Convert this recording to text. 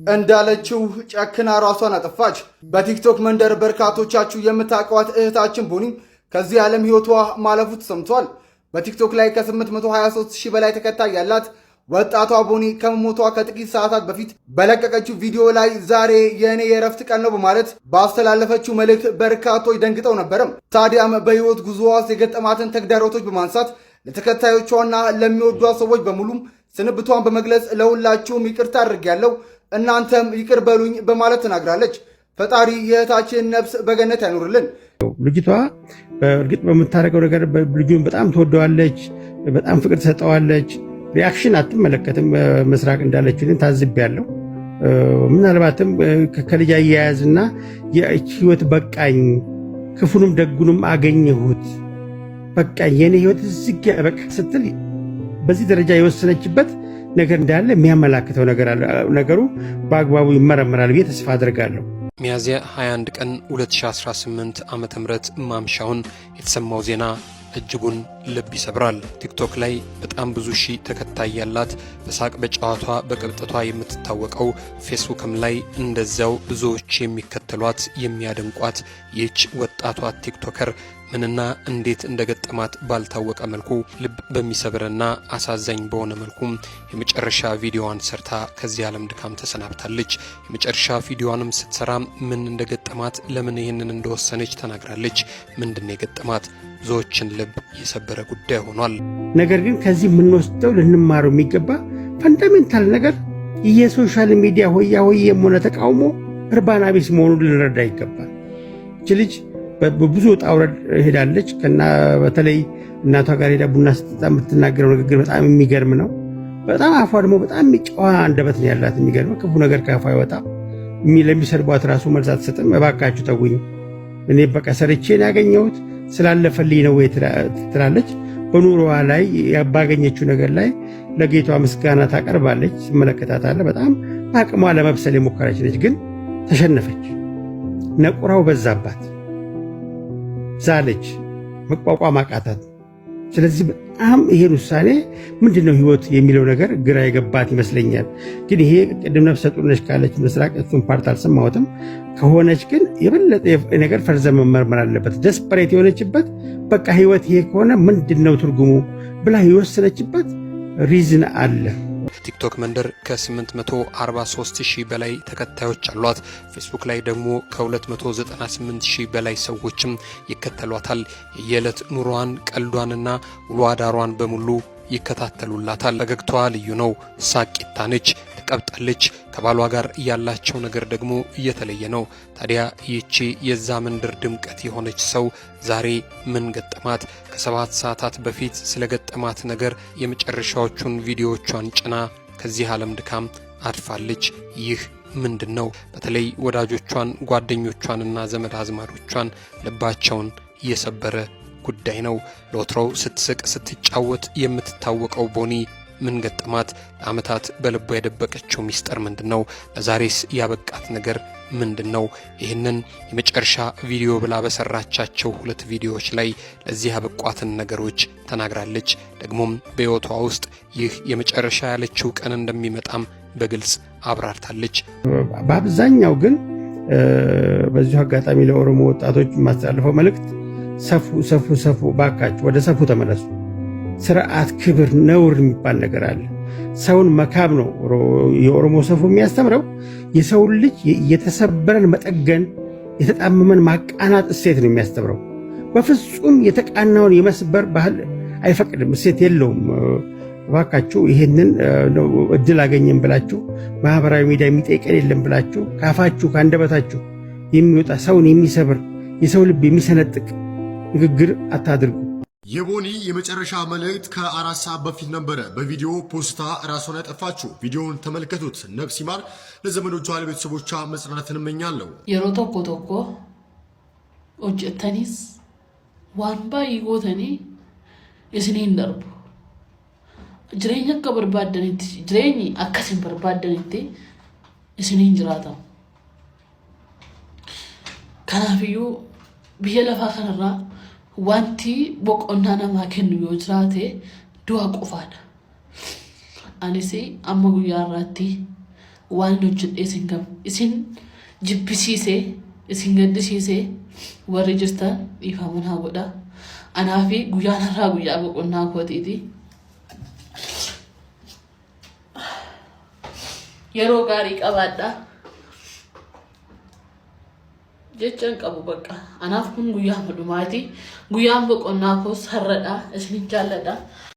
እንዳለችው ጨክና ራሷን አጠፋች። በቲክቶክ መንደር በርካቶቻችሁ የምታውቋት እህታችን ቦኒ ከዚህ ዓለም ሕይወቷ ማለፉ ተሰምቷል። በቲክቶክ ላይ ከ823,000 በላይ ተከታይ ያላት ወጣቷ ቦኒ ከመሞቷ ከጥቂት ሰዓታት በፊት በለቀቀችው ቪዲዮ ላይ ዛሬ የእኔ የእረፍት ቀን ነው በማለት ባስተላለፈችው መልእክት በርካቶች ደንግጠው ነበረም። ታዲያም በሕይወት ጉዞዋ የገጠማትን ተግዳሮቶች በማንሳት ለተከታዮቿና ለሚወዷት ሰዎች በሙሉም ስንብቷን በመግለጽ ለሁላችሁም ይቅርታ አድርጌያለሁ፣ እናንተም ይቅር በሉኝ በማለት ተናግራለች። ፈጣሪ የእህታችን ነፍስ በገነት ያኑርልን። ልጅቷ በእርግጥ በምታደርገው ነገር ልጁን በጣም ትወደዋለች፣ በጣም ፍቅር ትሰጠዋለች። ሪአክሽን አትመለከትም። መስራቅ እንዳለችልን ታዝቤያለሁ። ምናልባትም ከልጅ አያያዝና የህይወት በቃኝ፣ ክፉንም ደጉንም አገኘሁት፣ በቃኝ የኔ ህይወት ዝግ በቃ ስትል በዚህ ደረጃ የወሰነችበት ነገር እንዳለ የሚያመላክተው ነገር አለ። ነገሩ በአግባቡ ይመረመራል ብዬ ተስፋ አድርጋለሁ። ሚያዝያ 21 ቀን 2018 ዓ.ም ማምሻውን የተሰማው ዜና እጅጉን ልብ ይሰብራል። ቲክቶክ ላይ በጣም ብዙ ሺህ ተከታይ ያላት በሳቅ በጨዋታ በቅብጠቷ የምትታወቀው ፌስቡክም ላይ እንደዚያው ብዙዎች የሚከተሏት የሚያደንቋት ይህች ወጣቷ ቲክቶከር ምንና እንዴት እንደገጠማት ባልታወቀ መልኩ ልብ በሚሰብርና አሳዛኝ በሆነ መልኩ የመጨረሻ ቪዲዮዋን ሰርታ ከዚህ ዓለም ድካም ተሰናብታለች። የመጨረሻ ቪዲዮዋንም ስትሰራ ምን እንደገጠማት ለምን ይህንን እንደወሰነች ተናግራለች። ምንድነው የገጠማት? ብዙዎችን ልብ የሰበረ ጉዳይ ሆኗል። ነገር ግን ከዚህ የምንወስደው ልንማረው የሚገባ ፈንዳሜንታል ነገር የሶሻል ሚዲያ ሆያ ሆዬም ሆነ ተቃውሞ እርባና ቢስ መሆኑን ልንረዳ ይገባል። እቺ ልጅ በብዙ ውጣ ውረድ ሄዳለች። በተለይ እናቷ ጋር ሄዳ ቡና ስትጠጣ የምትናገረው ንግግር በጣም የሚገርም ነው። በጣም አፏ ደግሞ በጣም ጨዋ አንደበት ነው ያላት። የሚገርም ክፉ ነገር ከአፏ አይወጣም። ለሚሰርቧት ራሱ መልስ አትሰጥም። እባካችሁ ተውኝ፣ እኔ በቃ ሰርቼ ያገኘሁት ስላለፈልኝ ነው ትላለች። በኑሮዋ ላይ ባገኘችው ነገር ላይ ለጌቷ ምስጋና ታቀርባለች። ትመለከታታለህ። በጣም በአቅሟ ለመብሰል የሞከረች ነች፣ ግን ተሸነፈች። ነቁራው በዛባት፣ ዛለች፣ መቋቋም አቃታት። ስለዚህ በጣም ይሄን ውሳኔ ምንድነው ህይወት የሚለው ነገር ግራ የገባት ይመስለኛል። ግን ይሄ ቅድም ነፍሰ ጡር ነች ካለች መስራቅ እሱን ፓርት አልሰማሁትም። ከሆነች ግን የበለጠ ነገር ፈርዘ መመርመር አለበት። ደስፐሬት የሆነችበት በቃ ህይወት ይሄ ከሆነ ምንድነው ትርጉሙ ብላ የወሰነችበት ሪዝን አለ። ቲክቶክ መንደር ከ843,000 በላይ ተከታዮች አሏት። ፌስቡክ ላይ ደግሞ ከ298,000 በላይ ሰዎችም ይከተሏታል። የየዕለት ኑሮዋን ቀልዷንና ውሎ አዳሯን በሙሉ ይከታተሉላታል። ፈገግታዋ ልዩ ነው። ሳቂታ ነች፣ ትቀብጣለች። ከባሏ ጋር ያላቸው ነገር ደግሞ እየተለየ ነው። ታዲያ ይህቺ የዛ መንደር ድምቀት የሆነች ሰው ዛሬ ምን ገጠማት? ከ7 ሰዓታት በፊት ስለገጠማት ነገር የመጨረሻዎቹን ቪዲዮዎቿን ጭና ከዚህ ዓለም ድካም አድፋለች። ይህ ምንድን ነው? በተለይ ወዳጆቿን፣ ጓደኞቿንና ዘመድ አዝማዶቿን ልባቸውን እየሰበረ ጉዳይ ነው። ለወትሮው ስትስቅ ስትጫወት የምትታወቀው ቦኒ ምን ገጠማት? ለዓመታት በልቧ የደበቀችው ሚስጥር ምንድነው? ለዛሬስ ያበቃት ነገር ምንድነው? ይህንን የመጨረሻ ቪዲዮ ብላ በሰራቻቸው 2 ቪዲዮዎች ላይ ለዚህ ያበቋትን ነገሮች ተናግራለች። ደግሞም በሕይወቷ ውስጥ ይህ የመጨረሻ ያለችው ቀን እንደሚመጣም በግልጽ አብራርታለች። በአብዛኛው ግን በዚሁ አጋጣሚ ለኦሮሞ ወጣቶች የማስተላልፈው መልእክት ሰፉ ባካችሁ ወደ ሰፉ ተመለሱ። ስርዓት፣ ክብር፣ ነውር የሚባል ነገር አለ። ሰውን መካብ ነው የኦሮሞ ሰፉ የሚያስተምረው። የሰውን ልጅ የተሰበረን መጠገን፣ የተጣመመን ማቃናት እሴት ነው የሚያስተምረው። በፍጹም የተቃናውን የመስበር ባህል አይፈቅድም፣ እሴት የለውም። ባካችሁ ይሄንን እድል አገኘን ብላችሁ ማህበራዊ ሚዲያ የሚጠይቀን የለም ብላችሁ ካፋችሁ ከአንደበታችሁ የሚወጣ ሰውን የሚሰብር የሰው ልብ የሚሰነጥቅ ንግግር አታድርጉ። የቦኒ የመጨረሻ መልእክት ከ4 ሰዓት በፊት ነበረ በቪዲዮ ፖስታ ራሷን ያጠፋችው። ቪዲዮውን ተመልከቱት። ነፍስ ይማር። ለዘመዶቿ ለቤተሰቦቿ መጽናናትን እመኛለሁ። የሮ ቶኮ ቶኮ ሆጀተኒስ ዋን ባይ ጎተኒ እስኒን ደርቡ ጅሬኛ ከበርባደንቲ ጅሬኝ አከሲን በርባደንቲ እስኒን ጅራታ ከናፍዩ ብየለፋ ከነራ wanti boqonnaa namaa kennu yoo jiraate du'a qofaadha. Anis amma guyyaa irratti waan hojjedhee isin gabu isin jibbisiisee isin gaddisiisee warri jirtan dhiifaman haa godha. Anaa fi guyyaan har'aa guyyaa boqonnaa kootiiti. Yeroo gaarii qabaadha. Jechaan qabu bakka. Anaaf kun guyyaa dhumaati. Guyyaan boqonnaa koos har'adha. Isin jaalladha.